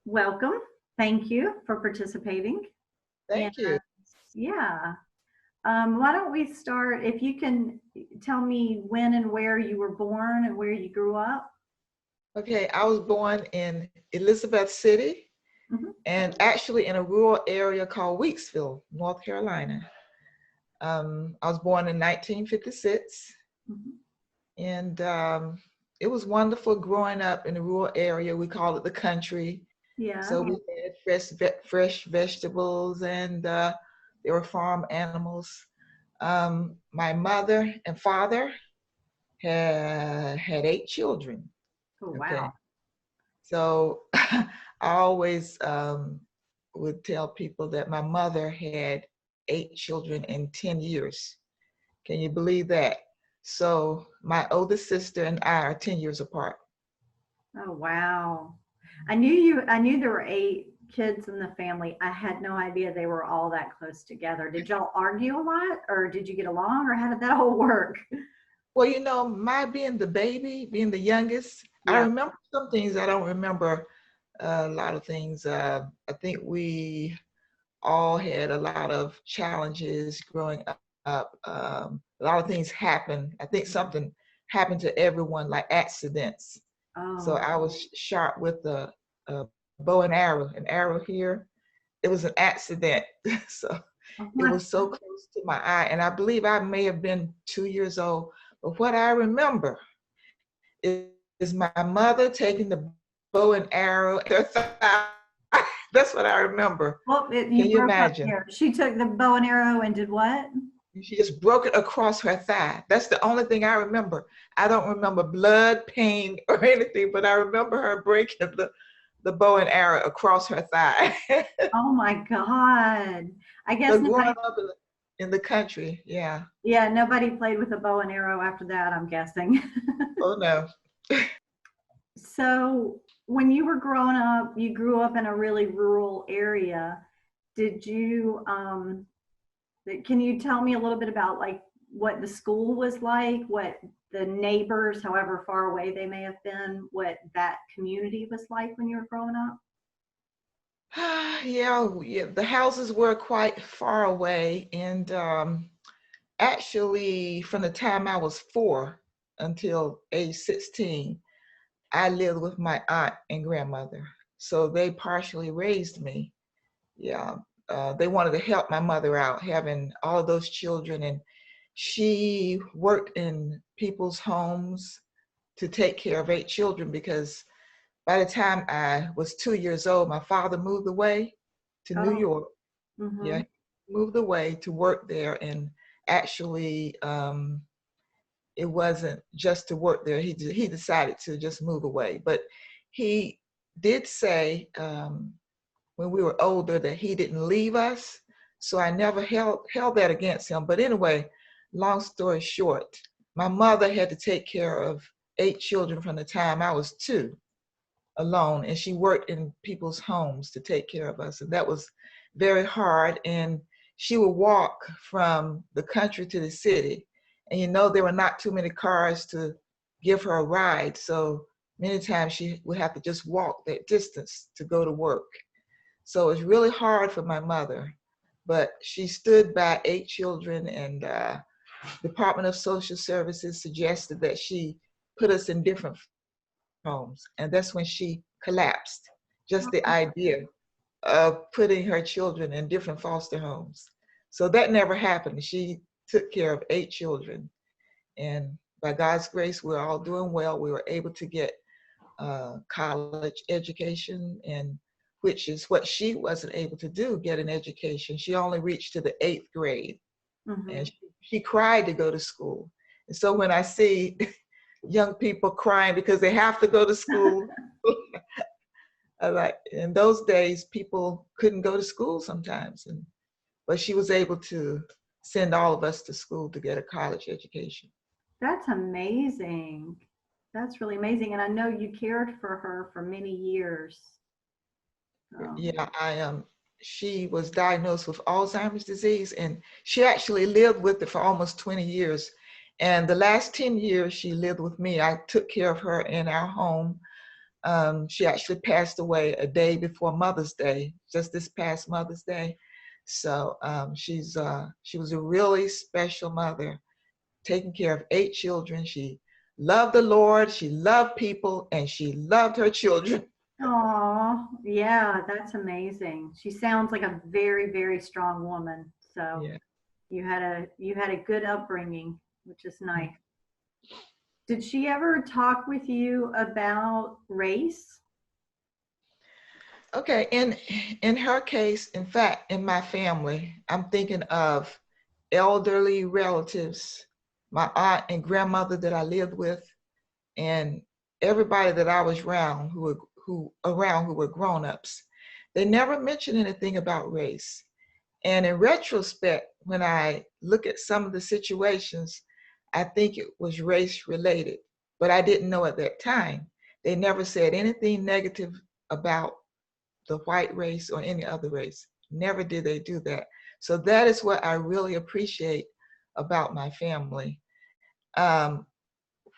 welcome. Thank you for participating. And Thank you. yeah, why don't we start? If you can tell me when and where you were born and where you grew up. Okay, I was born in Elizabeth City Mhm. and actually in a rural area called Weeksville, North Carolina. I was born in 1956, Mhm. and it was wonderful growing up in a rural area. We call it the country. Yeah. So we had fresh vegetables, and there were farm animals. My mother and father had 8 children. Oh, Okay. wow. So I always would tell people that my mother had 8 children in 10 years. Can you believe that? So my oldest sister and I are 10 years apart. Oh, wow. I knew there were 8 kids in the family. I had no idea they were all that close together. Did y'all argue a lot or did you get along or how did that all work? Well, my being the baby, being the youngest, I Yeah. remember some things. I don't remember a lot of things. I think we all had a lot of challenges growing up. A lot of things happened. I think something happened to everyone, like accidents. So Oh, I was shot with a bow and arrow, an arrow here. It was an accident. So oh it my, was so close to my eye. And I believe I may have been 2 years old. But what I remember is my mother taking the bow and arrow at her thigh. That's what I remember. well, Can you you broke up imagine? there. She took the bow and arrow and did what? She just broke it across her thigh. That's the only thing I remember. I don't remember blood, pain, or anything, but I remember her breaking the bow and arrow across her thigh. Oh my God. I guess So growing nobody, up in the country, yeah. yeah, nobody played with a bow and arrow after that, I'm guessing. Oh no. So when you were growing up, you grew up in a really rural area. Did you, can you tell me a little bit about like what the school was like, what the neighbors, however far away they may have been, what that community was like when you were growing up? Yeah, the houses were quite far away, and actually, from the time I was 4 until age 16, I lived with my aunt and grandmother. So they partially raised me. Yeah. They wanted to help my mother out, having all of those children. And she worked in people's homes to take care of 8 children because by the time I was 2 years old, my father moved away to New Oh, York. mm-hmm. Yeah, he moved away to work there. And actually, it wasn't just to work there. He decided to just move away. But he did say when we were older that he didn't leave us. So I never held that against him. But anyway, long story short, my mother had to take care of 8 children from the time I was 2 alone, and she worked in people's homes to take care of us, and that was very hard. And she would walk from the country to the city, and there were not too many cars to give her a ride, so many times she would have to just walk that distance to go to work. So it was really hard for my mother, but she stood by 8 children, and Department of Social Services suggested that she put us in different homes. And that's when she collapsed. Just the idea of putting her children in different foster homes. So that never happened. She took care of 8 children. And by God's grace, we're all doing well. We were able to get college education, and which is what she wasn't able to do, get an education. She only reached to the 8th grade, Mm-hmm. and she cried to go to school. And so when I see young people crying because they have to go to school, I like, in those days, people couldn't go to school sometimes, but she was able to send all of us to school to get a college education. That's amazing. That's really amazing. And I know you cared for her for many years. Um, Yeah, she was diagnosed with Alzheimer's disease, and she actually lived with it for almost 20 years. And the last 10 years she lived with me, I took care of her in our home. She actually passed away a day before Mother's Day, just this past Mother's Day. So she was a really special mother, taking care of 8 children. She loved the Lord, she loved people, and she loved her children. Oh, yeah, that's amazing. She sounds like a very, very strong woman. So Yeah. you had a good upbringing, which is nice. Did she ever talk with you about race? Okay, in her case, in fact, in my family, I'm thinking of elderly relatives, my aunt and grandmother that I lived with, and everybody that I was around who were grown-ups. They never mentioned anything about race. And in retrospect, when I look at some of the situations, I think it was race related, but I didn't know at that time. They never said anything negative about the white race or any other race. Never did they do that. So that is what I really appreciate about my family. Um,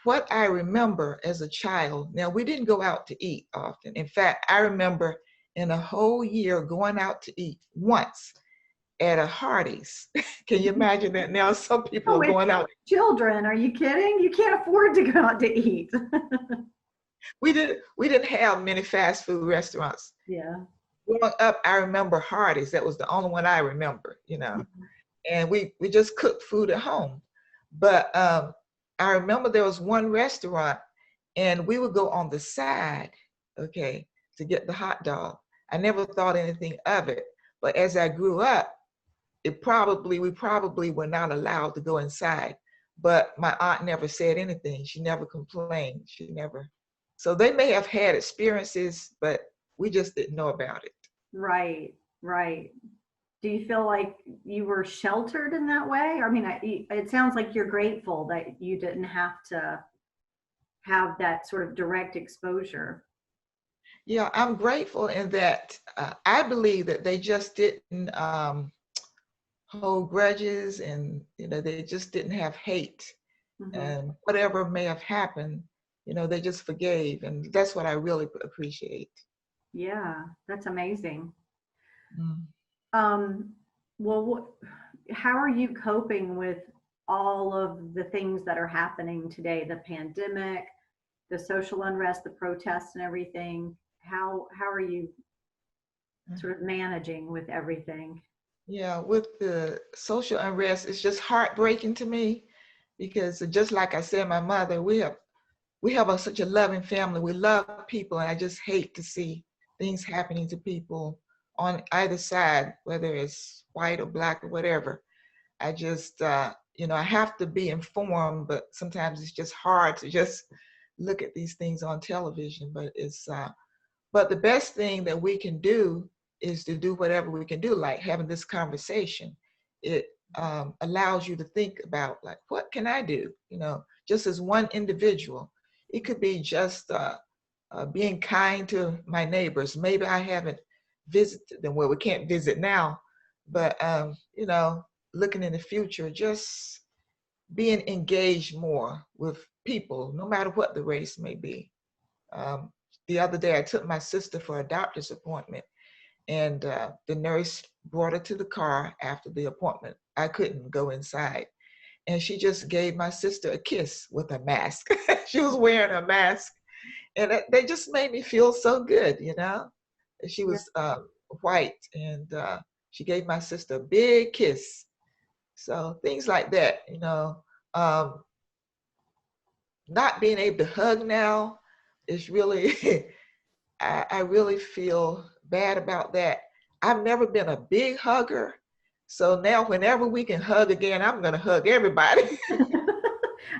what I remember as a child, now we didn't go out to eat often. In fact, I remember in a whole year going out to eat once at a Hardee's. Can you imagine that now? Some people Oh, are with going out. children, are you kidding? You can't afford to go out to eat. We didn't have many fast food restaurants. Yeah. Growing up, I remember Hardee's. That was the only one I remember. And we just cooked food at home. But I remember there was one restaurant, and we would go on the side, okay, to get the hot dog. I never thought anything of it, but as I grew up, we probably were not allowed to go inside. But my aunt never said anything. She never complained. She never. So they may have had experiences, but we just didn't know about it. Right, right. Do you feel like you were sheltered in that way? I mean, it sounds like you're grateful that you didn't have to have that sort of direct exposure. Yeah, I'm grateful in that I believe that they just didn't hold grudges, and they just didn't have hate, Hmm. and whatever may have happened, they just forgave, and that's what I really appreciate. Yeah, that's amazing. Mm. Um, well, how are you coping with all of the things that are happening today? The pandemic, the social unrest, the protests, and everything. How are you sort of managing with everything? Yeah, with the social unrest, it's just heartbreaking to me because just like I said, my mother, we have such a loving family. We love people, and I just hate to see things happening to people on either side, whether it's white or black or whatever. I just, I have to be informed, but sometimes it's just hard to just look at these things on television. But the best thing that we can do is to do whatever we can do, like having this conversation. It allows you to think about, like, what can I do? Just as one individual. It could be just being kind to my neighbors. Maybe I haven't visited them. Well, we can't visit now, but looking in the future, just being engaged more with people, no matter what the race may be. Um, the other day, I took my sister for a doctor's appointment, and the nurse brought her to the car after the appointment. I couldn't go inside. And she just gave my sister a kiss with a mask. She was wearing a mask. And they just made me feel so good. She Yeah. was white, and she gave my sister a big kiss. So things like that. Um, Not being able to hug now is really, I really feel bad about that. I've never been a big hugger. So now whenever we can hug again, I'm going to hug everybody.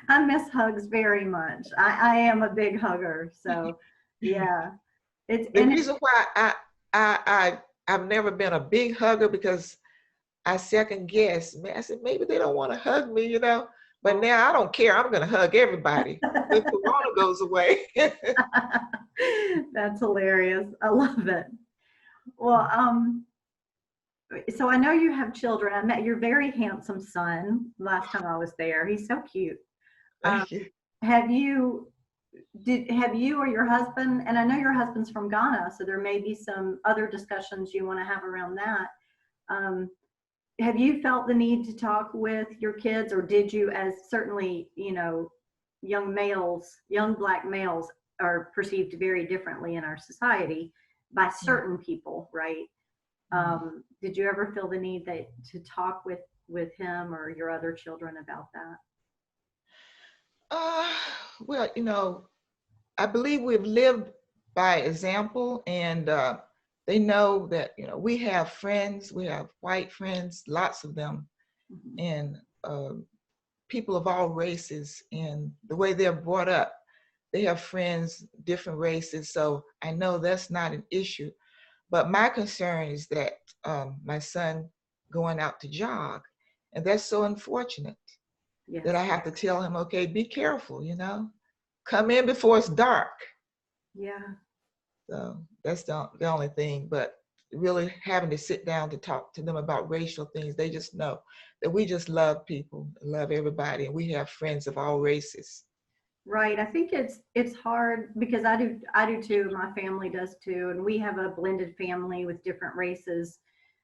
I miss hugs very much. I am a big hugger, so yeah. It's The and it's reason why I've never been a big hugger because I second guess. Man, I said maybe they don't want to hug me. But now I don't care. I'm gonna hug everybody when Corona goes away. that's hilarious. I love it. Well, so I know you have children. I met your very handsome son last time I was there. He's so cute. Um, Thank you. have you? have you or your husband, and I know your husband's from Ghana, so there may be some other discussions you want to have around that. Um, have you felt the need to talk with your kids, or did you, as certainly, young males, young Black males are perceived very differently in our society by certain people, right? Did you ever feel the need to talk with him or your other children about that? Uh, well, I believe we've lived by example, and they know that we have friends, we have white friends, lots of them, Mhm. and people of all races, and the way they're brought up, they have friends, different races, so I know that's not an issue. But my concern is that my son going out to jog, and that's so unfortunate that I Yes. have to tell him, okay, be careful, come in before it's dark. Yeah. So that's the only thing. But really having to sit down to talk to them about racial things, they just know that we just love people, love everybody, and we have friends of all races. Right. I think it's hard because I do too. My family does too, and we have a blended family with different races.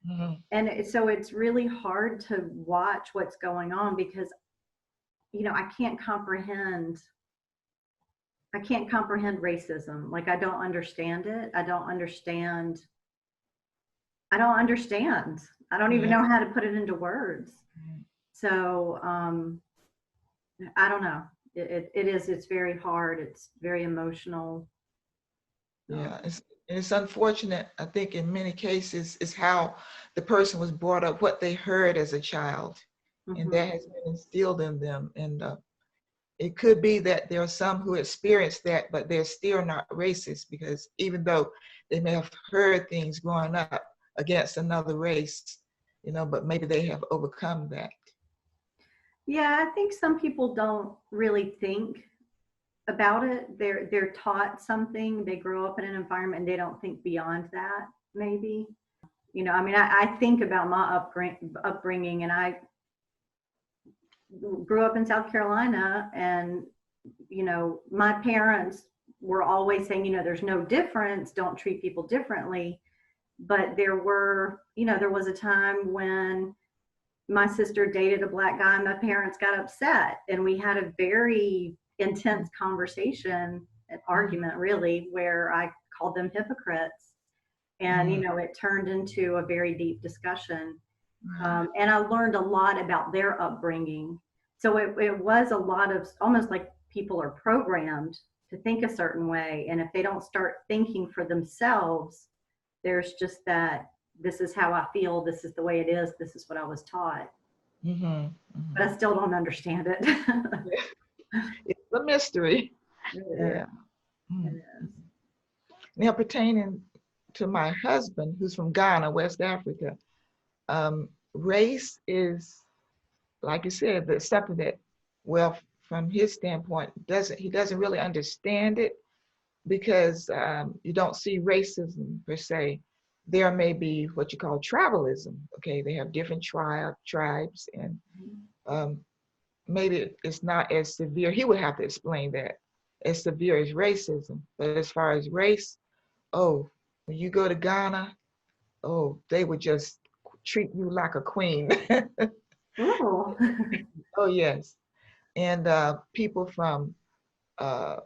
Mhm. And so it's really hard to watch what's going on because I can't comprehend racism. Like, I don't understand it. I don't understand. I don't even Yeah. know how to put it into words. Mhm. So I don't know. It's very hard. It's very emotional. Yeah, Um, it's unfortunate. I think in many cases is how the person was brought up, what they heard as a child, and mhm. that has been instilled in them. And it could be that there are some who experience that, but they're still not racist because even though they may have heard things growing up against another race, but maybe they have overcome that. Yeah, I think some people don't really think about it. They're taught something. They grow up in an environment and they don't think beyond that. Maybe. I mean, I think about my upbringing, and I grew up in South Carolina, and my parents were always saying, there's no difference. Don't treat people differently. But there was a time when my sister dated a Black guy and my parents got upset, and we had a very intense conversation, an argument really, where I called them hypocrites. And Mm, it turned into a very deep discussion. right. And I learned a lot about their upbringing. So it was a lot of, almost like people are programmed to think a certain way, and if they don't start thinking for themselves, there's just that, this is how I feel, this is the way it is, this is what I was taught. Hmm. But Hmm. I still don't understand it. Yeah, it's a mystery. It is. Yeah. It Mm. is. Now, pertaining to my husband, who's from Ghana, West Africa, race is, like you said, that's something that, well, from his standpoint, he doesn't really understand it because you don't see racism per se. There may be what you call tribalism. Okay, they have different tribes, and um, maybe it's not as severe. He would have to explain that as severe as racism. But as far as race, oh, when you go to Ghana, oh, they would just treat you like a queen. Oh. Oh, yes. And people from uh,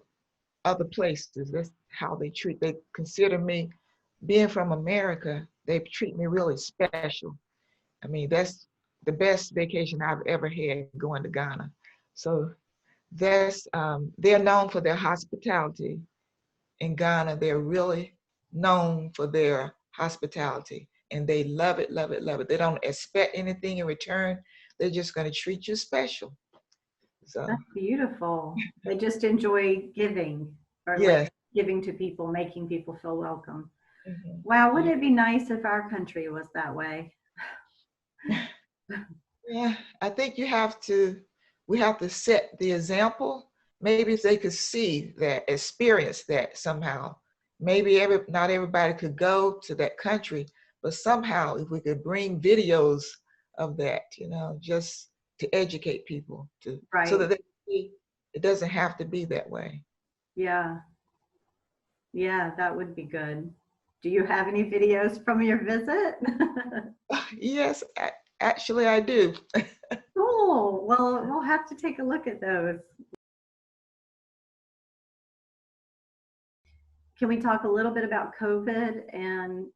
other places, that's how they consider me, being from America, they treat me really special. I mean, that's the best vacation I've ever had going to Ghana. So they're known for their hospitality in Ghana. They're really known for their hospitality, and they love it, love it, love it. They don't expect anything in return. They're just going to treat you special. So, That's beautiful. They just enjoy giving, or like yes. giving to people, making people feel welcome. Mhm. Wow, wouldn't Yeah. it be nice if our country was that way? Yeah, I think we have to set the example. Maybe if they could see that, experience that somehow. Maybe not everybody could go to that country, but somehow if we could bring videos of that, just to educate people so that Right. they see it doesn't have to be that way. Yeah. Yeah, that would be good. Do you have any videos from your visit? Yes, actually I do. Cool. Well, we'll have to take a look at those. Can we talk a little bit about COVID and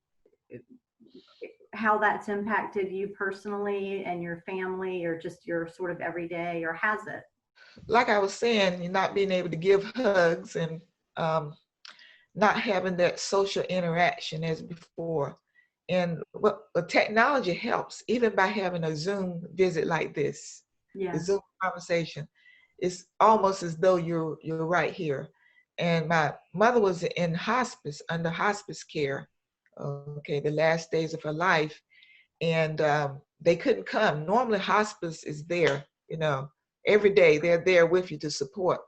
how that's impacted you personally and your family, or just your sort of everyday, or has it? Like I was saying, you're not being able to give hugs and um, not having that social interaction as before. And what technology helps, even by having a Zoom visit like this, the Yeah. Zoom conversation, it's almost as though you're right here. And my mother was in hospice, under hospice care, okay, the last days of her life, and they couldn't come. Normally, hospice is there, every day they're there with you to support,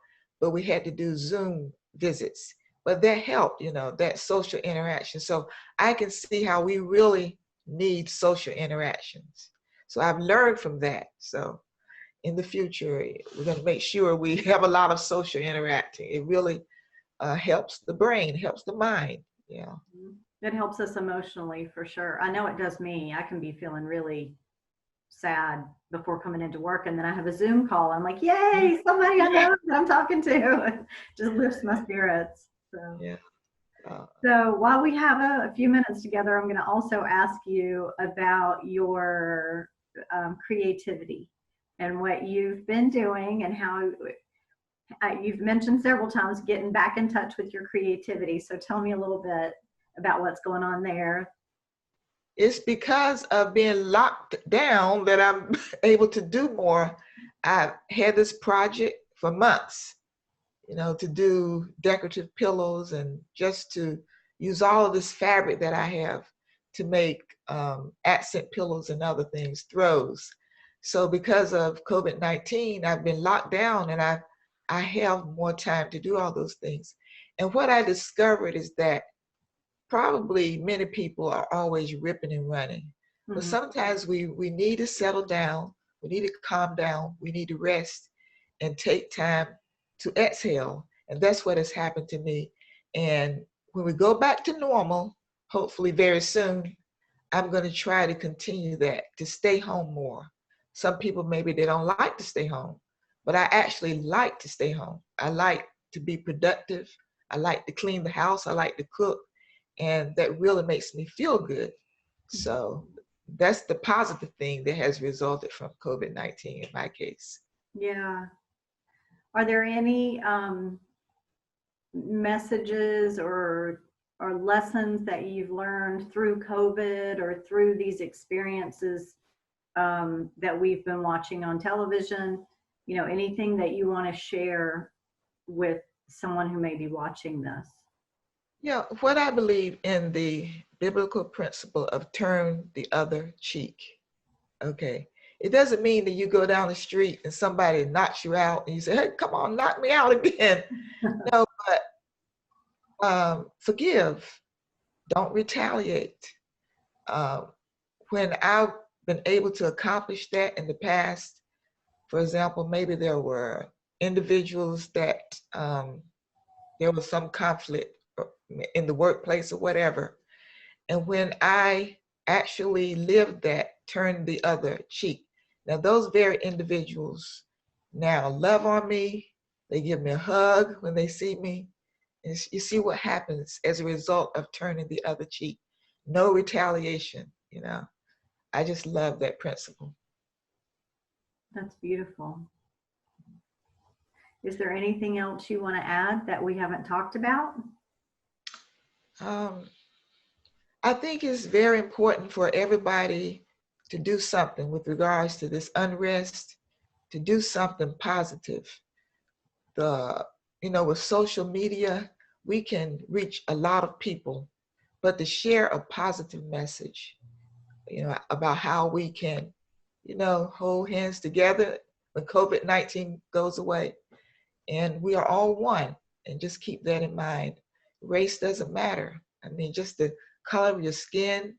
but we had to do Zoom visits. But that helped, that social interaction. So I can see how we really need social interactions. So I've learned from that. So in the future, we're going to make sure we have a lot of social interacting. It really helps the brain, helps the mind. Yeah. It helps us emotionally for sure. I know it does me. I can be feeling really sad before coming into work, and then I have a Zoom call. I'm like, yay, somebody I Yeah. know that I'm talking to. It just lifts my spirits. So, Yeah. Uh, so while we have a few minutes together, I'm going to also ask you about your creativity and what you've been doing, and how you've mentioned several times getting back in touch with your creativity. So tell me a little bit about what's going on there. It's because of being locked down that I'm able to do more. I've had this project for months, to do decorative pillows and just to use all of this fabric that I have to make accent pillows and other things, throws. So because of COVID-19, I've been locked down, and I have more time to do all those things. And what I discovered is that probably many people are always ripping and running. But Mm-hmm. sometimes we need to settle down, we need to calm down, we need to rest and take time to exhale. And that's what has happened to me. And when we go back to normal, hopefully very soon, I'm going to try to continue that, to stay home more. Some people, maybe they don't like to stay home, but I actually like to stay home. I like to be productive. I like to clean the house. I like to cook. And that really makes me feel good. So that's the positive thing that has resulted from COVID-19 in my case. Yeah. Are there any messages or lessons that you've learned through COVID or through these experiences that we've been watching on television? Anything that you want to share with someone who may be watching this? Yeah, what I believe in the biblical principle of turn the other cheek. Okay. It doesn't mean that you go down the street and somebody knocks you out and you say, hey, come on, knock me out again. No, but forgive, don't retaliate. Um, when I've been able to accomplish that in the past, for example, maybe there were individuals that there was some conflict in the workplace or whatever. And when I actually lived that, turned the other cheek, now those very individuals now love on me. They give me a hug when they see me. And you see what happens as a result of turning the other cheek. No retaliation. I just love that principle. That's beautiful. Is there anything else you want to add that we haven't talked about? Um, I think it's very important for everybody to do something with regards to this unrest, to do something positive. With social media, we can reach a lot of people, but to share a positive message, about how we can, hold hands together when COVID-19 goes away, and we are all one, and just keep that in mind. Race doesn't matter. I mean, just the color of your skin,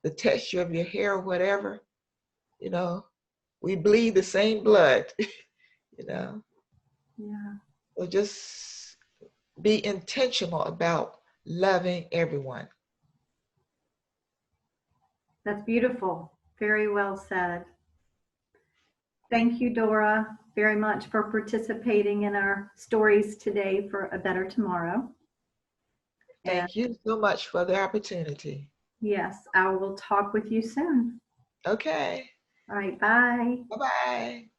the texture of your hair, whatever, you know, we bleed the same blood, you know. Yeah. So just be intentional about loving everyone. That's beautiful. Very well said. Thank you, Dora, very much for participating in our stories today for a better tomorrow. And Thank you so much for the opportunity. yes, I will talk with you soon. Okay. All right, bye. Bye-bye.